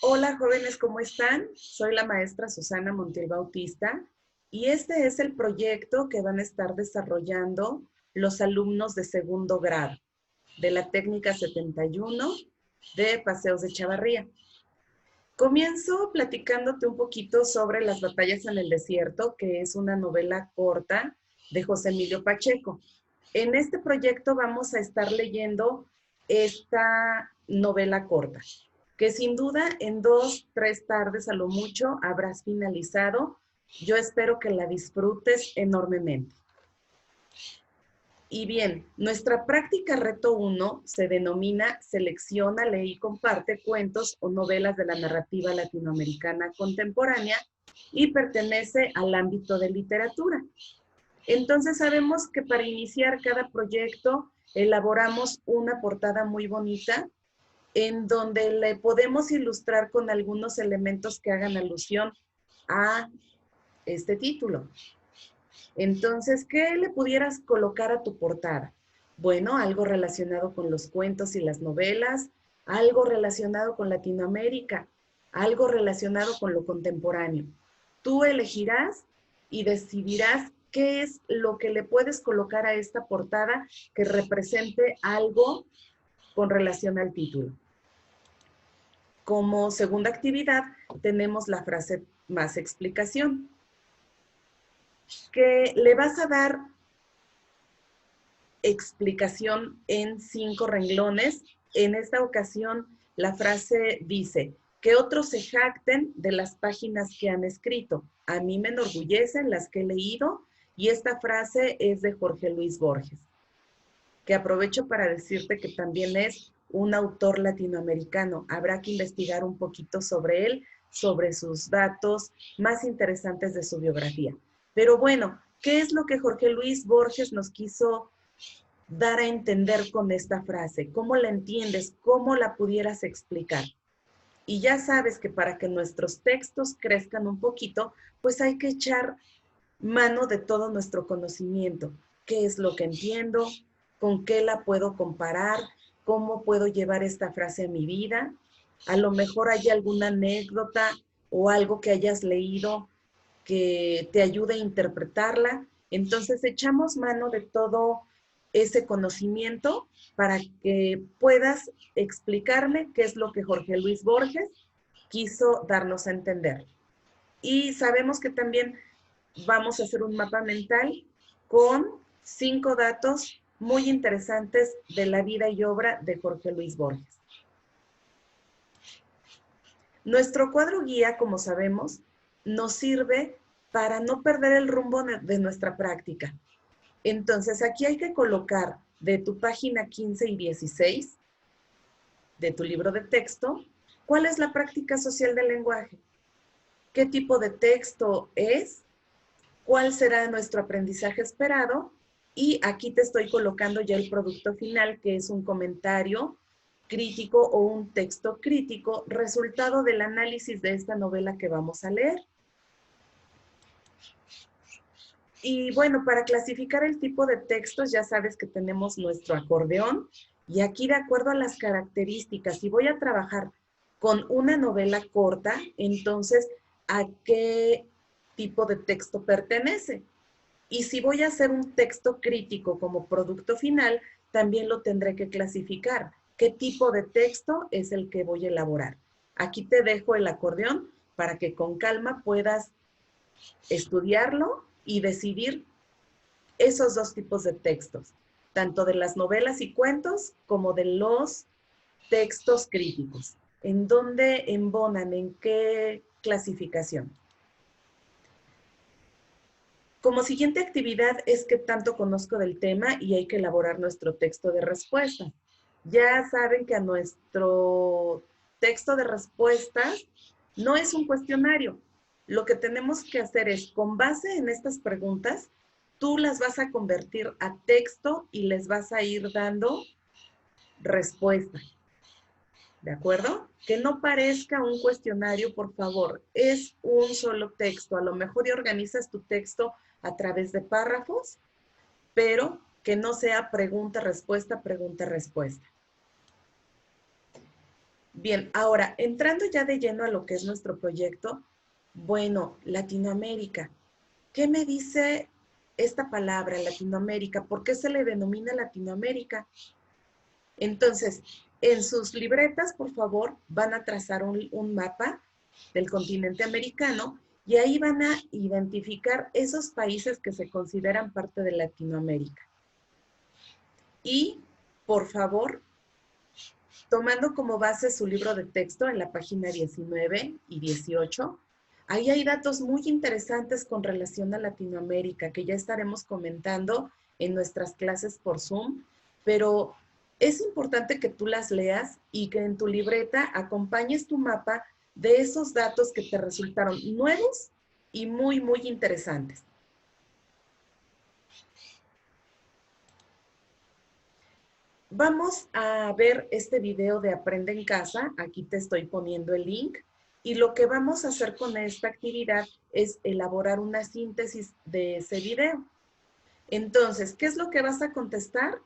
Hola jóvenes, ¿cómo están? Soy la maestra Susana Montiel Bautista y este es el proyecto que van a estar desarrollando los alumnos de segundo grado de la técnica 71 de Paseos de Chavarría. Comienzo platicándote un poquito sobre Las batallas en el desierto, que es una novela corta de José Emilio Pacheco. En este proyecto vamos a estar leyendo esta novela corta, que sin duda en 2, 3 tardes a lo mucho habrás finalizado. Yo espero que la disfrutes enormemente. Y bien, nuestra práctica reto 1 se denomina Selecciona, lee y comparte cuentos o novelas de la narrativa latinoamericana contemporánea y pertenece al ámbito de literatura. Entonces sabemos que para iniciar cada proyecto elaboramos una portada muy bonita en donde le podemos ilustrar con algunos elementos que hagan alusión a este título. Entonces, ¿qué le pudieras colocar a tu portada? Bueno, algo relacionado con los cuentos y las novelas, algo relacionado con Latinoamérica, algo relacionado con lo contemporáneo. Tú elegirás y decidirás qué es lo que le puedes colocar a esta portada que represente algo con relación al título. Como segunda actividad, tenemos la frase más explicación, que le vas a dar explicación en 5 renglones. En esta ocasión, la frase dice, que otros se jacten de las páginas que han escrito. A mí me enorgullecen las que he leído, y esta frase es de Jorge Luis Borges, que aprovecho para decirte que también es un autor latinoamericano. Habrá que investigar un poquito sobre él, sobre sus datos más interesantes de su biografía. Pero bueno, ¿qué es lo que Jorge Luis Borges nos quiso dar a entender con esta frase? ¿Cómo la entiendes? ¿Cómo la pudieras explicar? Y ya sabes que para que nuestros textos crezcan un poquito, pues hay que echar mano de todo nuestro conocimiento. ¿Qué es lo que entiendo? ¿Con qué la puedo comparar? ¿Cómo puedo llevar esta frase a mi vida? A lo mejor hay alguna anécdota o algo que hayas leído que te ayude a interpretarla. Entonces echamos mano de todo ese conocimiento para que puedas explicarme qué es lo que Jorge Luis Borges quiso darnos a entender. Y sabemos que también vamos a hacer un mapa mental con 5 datos muy interesantes de la vida y obra de Jorge Luis Borges. Nuestro cuadro guía, como sabemos, nos sirve para no perder el rumbo de nuestra práctica. Entonces, aquí hay que colocar de tu página 15 y 16 de tu libro de texto, ¿cuál es la práctica social del lenguaje? ¿Qué tipo de texto es? ¿Cuál será nuestro aprendizaje esperado? Y aquí te estoy colocando ya el producto final, que es un comentario crítico o un texto crítico, resultado del análisis de esta novela que vamos a leer. Y bueno, para clasificar el tipo de textos, ya sabes que tenemos nuestro acordeón, y aquí de acuerdo a las características, si voy a trabajar con una novela corta, entonces, ¿a qué tipo de texto pertenece? Y si voy a hacer un texto crítico como producto final, también lo tendré que clasificar. ¿Qué tipo de texto es el que voy a elaborar? Aquí te dejo el acordeón para que con calma puedas estudiarlo y decidir esos 2 tipos de textos, tanto de las novelas y cuentos como de los textos críticos. ¿En dónde embonan? ¿En qué clasificación? Como siguiente actividad es que tanto conozco del tema y hay que elaborar nuestro texto de respuesta. Ya saben que a nuestro texto de respuestas no es un cuestionario. Lo que tenemos que hacer es, con base en estas preguntas, tú las vas a convertir a texto y les vas a ir dando respuesta. ¿De acuerdo? Que no parezca un cuestionario, por favor. Es un solo texto. A lo mejor y organizas tu texto a través de párrafos, pero que no sea pregunta-respuesta, pregunta-respuesta. Bien, ahora, entrando ya de lleno a lo que es nuestro proyecto, bueno, Latinoamérica. ¿Qué me dice esta palabra, Latinoamérica? ¿Por qué se le denomina Latinoamérica? Entonces, en sus libretas, por favor, van a trazar un mapa del continente americano y ahí van a identificar esos países que se consideran parte de Latinoamérica. Y, por favor, tomando como base su libro de texto en la página 19 y 18, ahí hay datos muy interesantes con relación a Latinoamérica que ya estaremos comentando en nuestras clases por Zoom, pero es importante que tú las leas y que en tu libreta acompañes tu mapa de esos datos que te resultaron nuevos y muy, muy interesantes. Vamos a ver este video de Aprende en Casa. Aquí te estoy poniendo el link. Y lo que vamos a hacer con esta actividad es elaborar una síntesis de ese video. Entonces, ¿qué es lo que vas a contestar?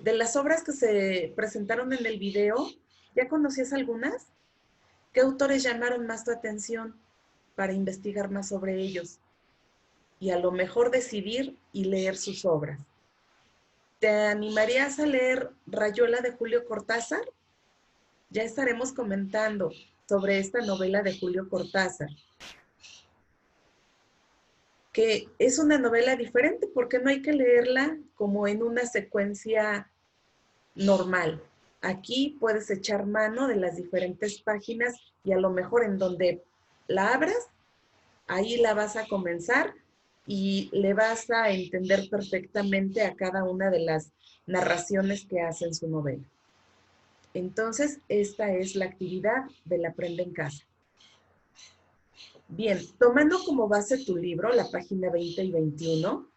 De las obras que se presentaron en el video, ¿ya conocías algunas? ¿Qué autores llamaron más tu atención para investigar más sobre ellos? Y a lo mejor decidir y leer sus obras. ¿Te animarías a leer Rayuela de Julio Cortázar? Ya estaremos comentando sobre esta novela de Julio Cortázar, que es una novela diferente porque no hay que leerla como en una secuencia normal. Aquí puedes echar mano de las diferentes páginas y a lo mejor en donde la abras, ahí la vas a comenzar y le vas a entender perfectamente a cada una de las narraciones que hace en su novela. Entonces, esta es la actividad del Aprende en Casa. Bien, tomando como base tu libro, la página 20 y 21,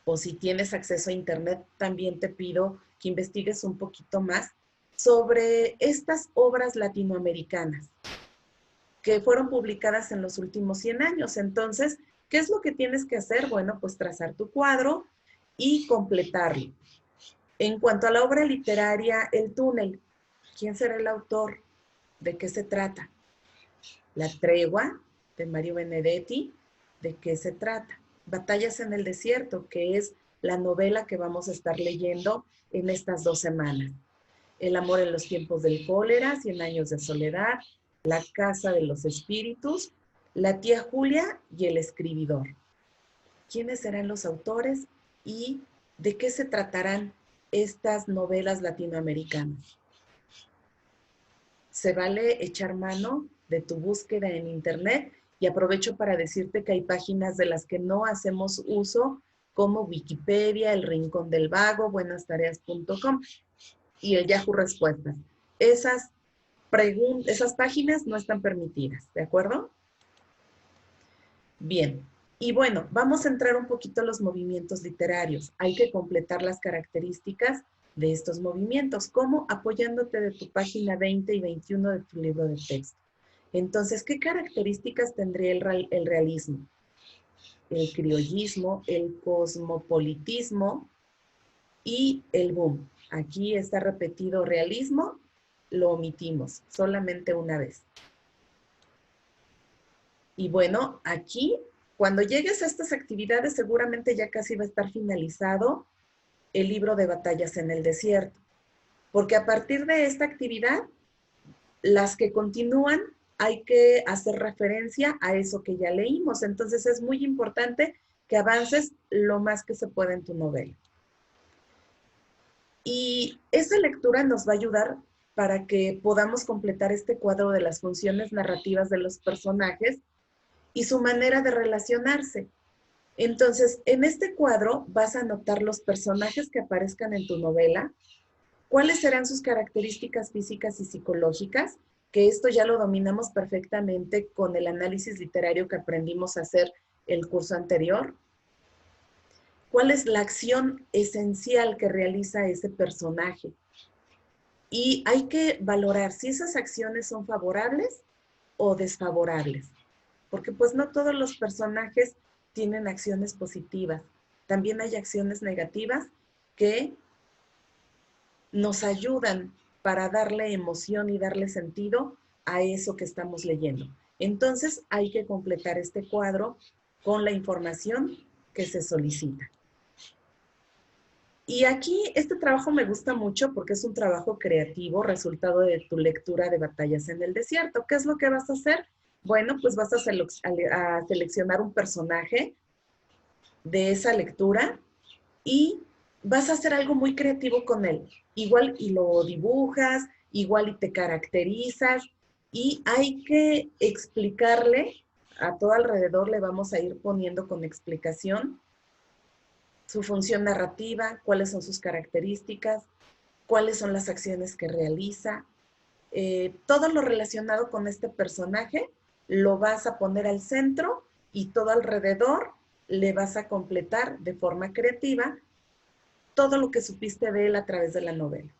o si tienes acceso a internet, también te pido que investigues un poquito más sobre estas obras latinoamericanas que fueron publicadas en los últimos 100 años. Entonces, ¿qué es lo que tienes que hacer? Bueno, pues trazar tu cuadro y completarlo. En cuanto a la obra literaria, El túnel, ¿quién será el autor? ¿De qué se trata? La tregua, de Mario Benedetti, ¿de qué se trata? Batallas en el desierto, que es la novela que vamos a estar leyendo en estas 2 semanas. El amor en los tiempos del cólera, 100 años de soledad, La casa de los espíritus, La tía Julia y El escribidor. ¿Quiénes serán los autores y de qué se tratarán estas novelas latinoamericanas? Se vale echar mano de tu búsqueda en internet y aprovecho para decirte que hay páginas de las que no hacemos uso, como Wikipedia, El Rincón del Vago, buenastareas.com y el Yahoo Respuestas. Esas páginas no están permitidas, ¿de acuerdo? Bien, y bueno, vamos a entrar un poquito a los movimientos literarios. Hay que completar las características de estos movimientos, como apoyándote de tu página 20 y 21 de tu libro de texto. Entonces, ¿qué características tendría el realismo? El criollismo, el cosmopolitismo y el boom. Aquí está repetido realismo, lo omitimos solamente una vez. Y bueno, aquí, cuando llegues a estas actividades, seguramente ya casi va a estar finalizado el libro de Batallas en el Desierto. Porque a partir de esta actividad, las que continúan, hay que hacer referencia a eso que ya leímos. Entonces es muy importante que avances lo más que se pueda en tu novela. Y esa lectura nos va a ayudar para que podamos completar este cuadro de las funciones narrativas de los personajes y su manera de relacionarse. Entonces, en este cuadro vas a anotar los personajes que aparezcan en tu novela, cuáles serán sus características físicas y psicológicas, que esto ya lo dominamos perfectamente con el análisis literario que aprendimos a hacer el curso anterior. ¿Cuál es la acción esencial que realiza ese personaje? Y hay que valorar si esas acciones son favorables o desfavorables, porque pues no todos los personajes tienen acciones positivas. También hay acciones negativas que nos ayudan para darle emoción y darle sentido a eso que estamos leyendo. Entonces hay que completar este cuadro con la información que se solicita. Y aquí este trabajo me gusta mucho porque es un trabajo creativo, resultado de tu lectura de Batallas en el Desierto. ¿Qué es lo que vas a hacer? Bueno, pues vas a seleccionar un personaje de esa lectura y vas a hacer algo muy creativo con él. Igual y lo dibujas, igual y te caracterizas, y hay que explicarle, a todo alrededor le vamos a ir poniendo con explicación su función narrativa, cuáles son sus características, cuáles son las acciones que realiza. Todo lo relacionado con este personaje lo vas a poner al centro y todo alrededor le vas a completar de forma creativa todo lo que supiste de él a través de la novela.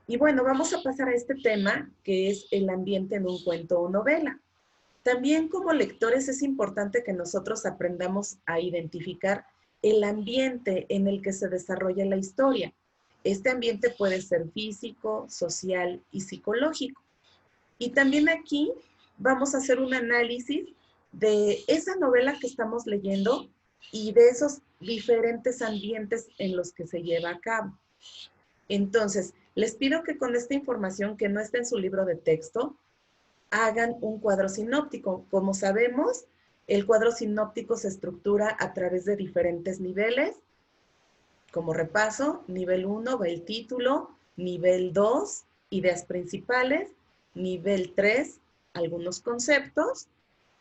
Y bueno, vamos a pasar a este tema que es el ambiente en un cuento o novela. También como lectores es importante que nosotros aprendamos a identificar el ambiente en el que se desarrolla la historia. Este ambiente puede ser físico, social y psicológico. Y también aquí vamos a hacer un análisis de esa novela que estamos leyendo y de esos diferentes ambientes en los que se lleva a cabo. Entonces, les pido que con esta información que no está en su libro de texto, hagan un cuadro sinóptico. Como sabemos, el cuadro sinóptico se estructura a través de diferentes niveles. Como repaso, nivel 1 va el título, nivel 2, ideas principales, nivel 3, algunos conceptos,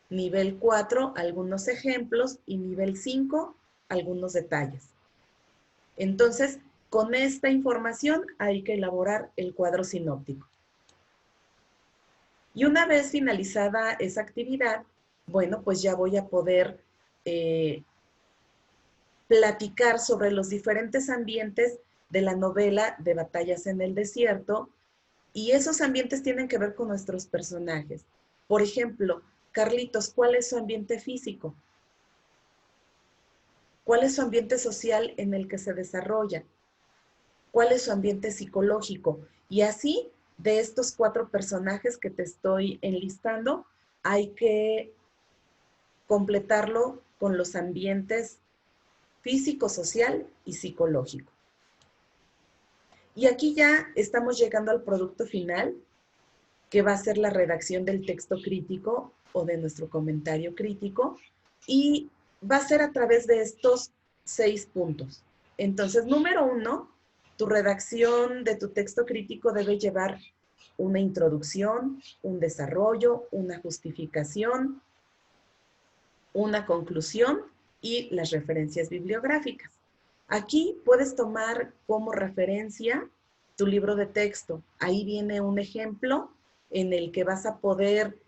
nivel 4, algunos ejemplos y nivel 5, algunos detalles. Entonces, con esta información hay que elaborar el cuadro sinóptico. Y una vez finalizada esa actividad, bueno, pues ya voy a poder platicar sobre los diferentes ambientes de la novela de Batallas en el Desierto, y esos ambientes tienen que ver con nuestros personajes. Por ejemplo, Carlitos, ¿cuál es su ambiente físico? ¿Cuál es su ambiente social en el que se desarrolla? ¿Cuál es su ambiente psicológico? Y así, de estos 4 personajes que te estoy enlistando, hay que completarlo con los ambientes físico, social y psicológico. Y aquí ya estamos llegando al producto final, que va a ser la redacción del texto crítico o de nuestro comentario crítico, y va a ser a través de estos 6 puntos. Entonces, número 1, tu redacción de tu texto crítico debe llevar una introducción, un desarrollo, una justificación, una conclusión y las referencias bibliográficas. Aquí puedes tomar como referencia tu libro de texto. Ahí viene un ejemplo en el que vas a poder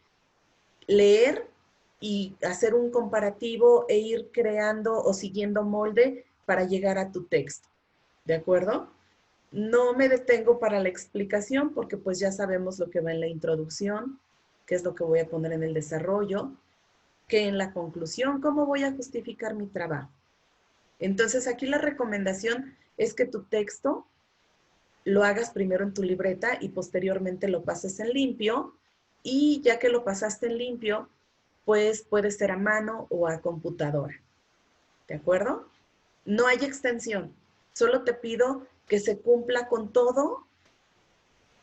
leer y hacer un comparativo e ir creando o siguiendo molde para llegar a tu texto. ¿De acuerdo? No me detengo para la explicación porque pues ya sabemos lo que va en la introducción, qué es lo que voy a poner en el desarrollo, que en la conclusión, cómo voy a justificar mi trabajo. Entonces aquí la recomendación es que tu texto lo hagas primero en tu libreta y posteriormente lo pases en limpio, y ya que lo pasaste en limpio, pues puede ser a mano o a computadora. ¿De acuerdo? No hay extensión. Solo te pido que se cumpla con todo,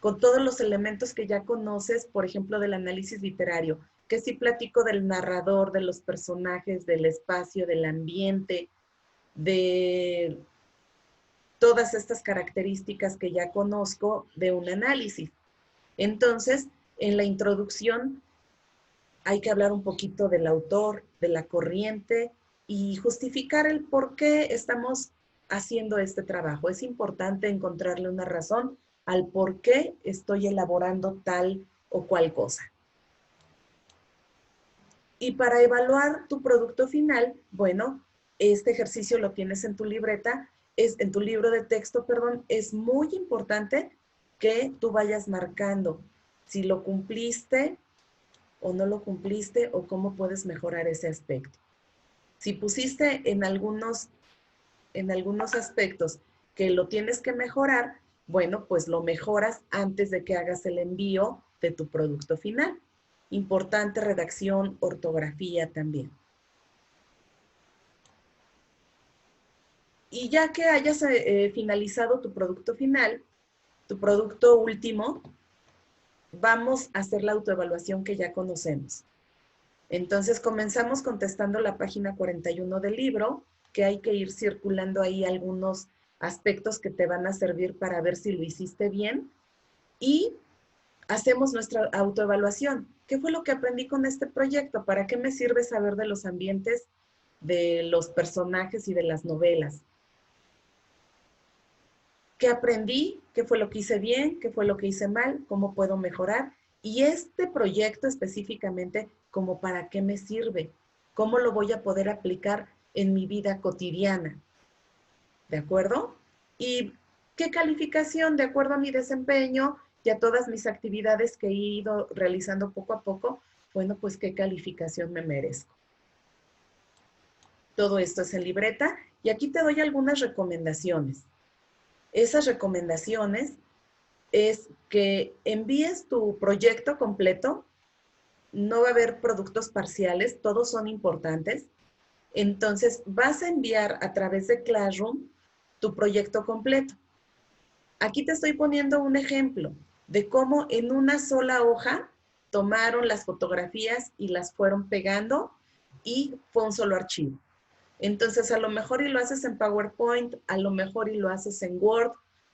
con todos los elementos que ya conoces, por ejemplo, del análisis literario, que si platico del narrador, de los personajes, del espacio, del ambiente, de todas estas características que ya conozco de un análisis. Entonces, en la introducción hay que hablar un poquito del autor, de la corriente y justificar el por qué estamos haciendo este trabajo. Es importante encontrarle una razón al por qué estoy elaborando tal o cual cosa. Y para evaluar tu producto final, bueno, este ejercicio lo tienes en tu libreta, en tu libro de texto, perdón. Es muy importante que tú vayas marcando si lo cumpliste o no lo cumpliste o cómo puedes mejorar ese aspecto. Si pusiste en algunos aspectos que lo tienes que mejorar, bueno, pues lo mejoras antes de que hagas el envío de tu producto final. Importante redacción, ortografía también. Y ya que hayas finalizado tu producto final, tu producto último, vamos a hacer la autoevaluación que ya conocemos. Entonces comenzamos contestando la página 41 del libro, que hay que ir circulando ahí algunos aspectos que te van a servir para ver si lo hiciste bien. Y hacemos nuestra autoevaluación. ¿Qué fue lo que aprendí con este proyecto? ¿Para qué me sirve saber de los ambientes, de los personajes y de las novelas? ¿Qué aprendí? ¿Qué fue lo que hice bien? ¿Qué fue lo que hice mal? ¿Cómo puedo mejorar? Y este proyecto específicamente, ¿cómo para qué me sirve? ¿Cómo lo voy a poder aplicar en mi vida cotidiana? ¿De acuerdo? ¿Y qué calificación? De acuerdo a mi desempeño y a todas mis actividades que he ido realizando poco a poco, bueno, pues qué calificación me merezco. Todo esto es en libreta y aquí te doy algunas recomendaciones. Esas recomendaciones es que envíes tu proyecto completo. No va a haber productos parciales, todos son importantes. Entonces, vas a enviar a través de Classroom tu proyecto completo. Aquí te estoy poniendo un ejemplo de cómo en una sola hoja tomaron las fotografías y las fueron pegando y fue un solo archivo. Entonces, a lo mejor y lo haces en PowerPoint, a lo mejor y lo haces en Word,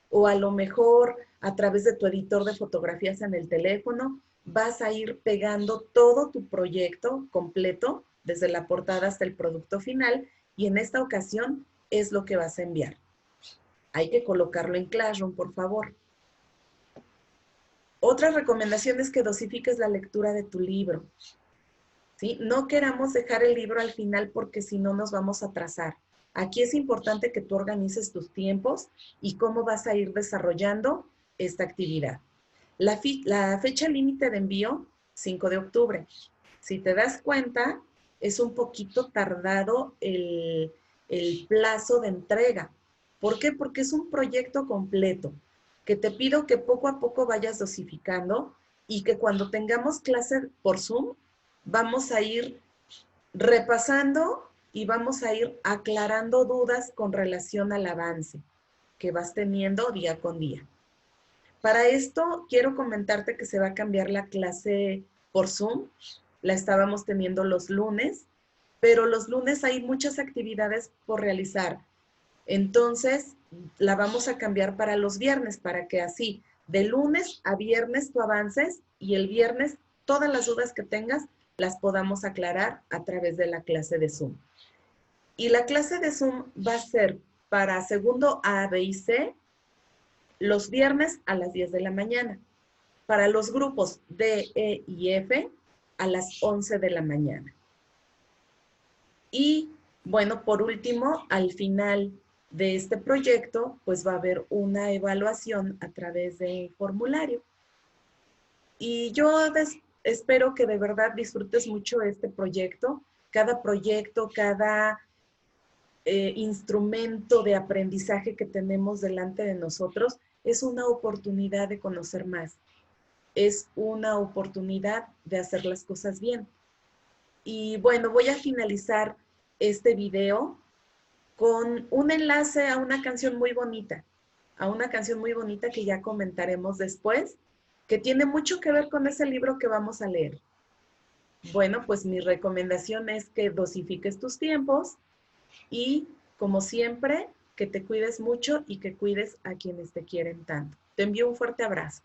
o a lo mejor a través de tu editor de fotografías en el teléfono, vas a ir pegando todo tu proyecto completo, desde la portada hasta el producto final, y en esta ocasión es lo que vas a enviar. Hay que colocarlo en Classroom, por favor. Otra recomendación es que dosifiques la lectura de tu libro. ¿Sí? No queramos dejar el libro al final porque si no nos vamos a atrasar. Aquí es importante que tú organices tus tiempos y cómo vas a ir desarrollando esta actividad. La fecha límite de envío, 5 de octubre. Si te das cuenta, es un poquito tardado el plazo de entrega. ¿Por qué? Porque es un proyecto completo, que te pido que poco a poco vayas dosificando y que cuando tengamos clase por Zoom, vamos a ir repasando y vamos a ir aclarando dudas con relación al avance que vas teniendo día con día. Para esto, quiero comentarte que se va a cambiar la clase por Zoom. La estábamos teniendo los lunes, pero los lunes hay muchas actividades por realizar. Entonces, la vamos a cambiar para los viernes, para que así, de lunes a viernes tú avances y el viernes todas las dudas que tengas las podamos aclarar a través de la clase de Zoom. Y la clase de Zoom va a ser para segundo A, B y C, los viernes a las 10 de la mañana. Para los grupos D, E y F, a las 11 de la mañana. Y bueno, por último, al final de este proyecto, pues va a haber una evaluación a través de formulario. Y yo espero que de verdad disfrutes mucho este proyecto. Cada proyecto, cada instrumento de aprendizaje que tenemos delante de nosotros es una oportunidad de conocer más. Es una oportunidad de hacer las cosas bien. Y bueno, voy a finalizar este video con un enlace a una canción muy bonita, que ya comentaremos después, que tiene mucho que ver con ese libro que vamos a leer. Bueno, pues mi recomendación es que dosifiques tus tiempos y, como siempre, que te cuides mucho y que cuides a quienes te quieren tanto. Te envío un fuerte abrazo.